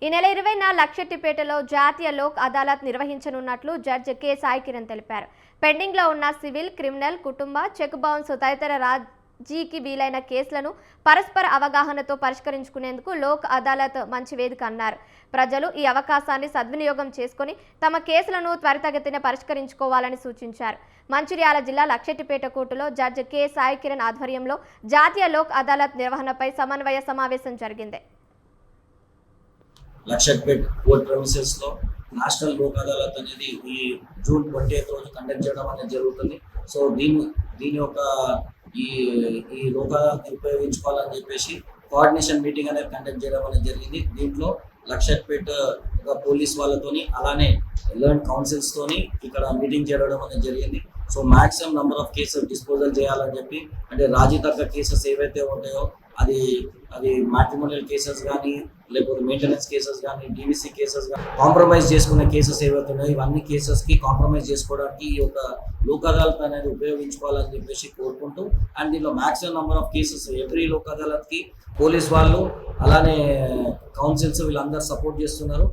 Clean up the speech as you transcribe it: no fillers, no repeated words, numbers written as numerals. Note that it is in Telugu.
ఈ నెల 20న లక్షెట్టిపేటలో జాతీయ లోక్ అదాలత్ నిర్వహించనున్నట్లు జడ్జి కె సాయి కిరణ్ తెలిపారు. పెండింగ్ లో ఉన్న సివిల్, క్రిమినల్, కుటుంబ, చెక్ బౌన్స్ తదితర రాజీకి వీలైన కేసులను పరస్పర అవగాహనతో పరిష్కరించుకునేందుకు లోక్ అదాలత్ మంచి వేదిక అన్నారు. ప్రజలు ఈ అవకాశాన్ని సద్వినియోగం చేసుకుని తమ కేసులను త్వరితగతిన పరిష్కరించుకోవాలని సూచించారు. మంచిర్యాల జిల్లా లక్షెట్టిపేట కోర్టులో జడ్జి కె సాయి కిరణ్ ఆధ్వర్యంలో జాతీయ లోక్ అదాలత్ నిర్వహణపై సమన్వయ సమావేశం జరిగింది. లక్షట్పేట్ కోర్ట్ ప్రెమిసెస్ లో నేషనల్ లోక్ అదాలత్ అనేది ఈ జూన్ 20th రోజు కండక్ట్ చేయడం అనేది జరుగుతుంది. సో దీని యొక్క ఈ లోక్ అదాలత్ ఉపయోగించుకోవాలని చెప్పేసి కోఆర్డినేషన్ మీటింగ్ అనేది కండక్ట్ చేయడం అనేది జరిగింది. దీంట్లో లక్షట్పేట్ పోలీస్ వాళ్ళతోని అలానే లర్న్ కౌన్సిల్స్ తోని ఇక్కడ మీటింగ్ జరగడం అనేది జరిగింది. So maximum number of cases disposal చేయాలని చెప్పి, అంటే రాజీ తగ్గ కేసెస్ ఏవైతే ఉంటాయో అది మ్యాట్రిమోనియల్ కేసెస్ కానీ, లేకపోతే మెయింటెనెన్స్ కేసెస్ కానీ, డివిసి కేసెస్ కానీ, కాంప్రమైజ్ చేసుకునే కేసెస్ ఏవైతే ఉన్నాయో ఇవన్నీ కేసెస్కి కాంప్రమైజ్ చేసుకోవడానికి ఈ యొక్క లోక్ అదాలత్ అనేది ఉపయోగించుకోవాలని చెప్పేసి కోరుకుంటూ, అండ్ దీనిలో maximum number of cases every Lok అదాలత్కి పోలీస్ వాళ్ళు అలానే కౌన్సిల్స్ వీళ్ళందరూ సపోర్ట్ చేస్తున్నారు.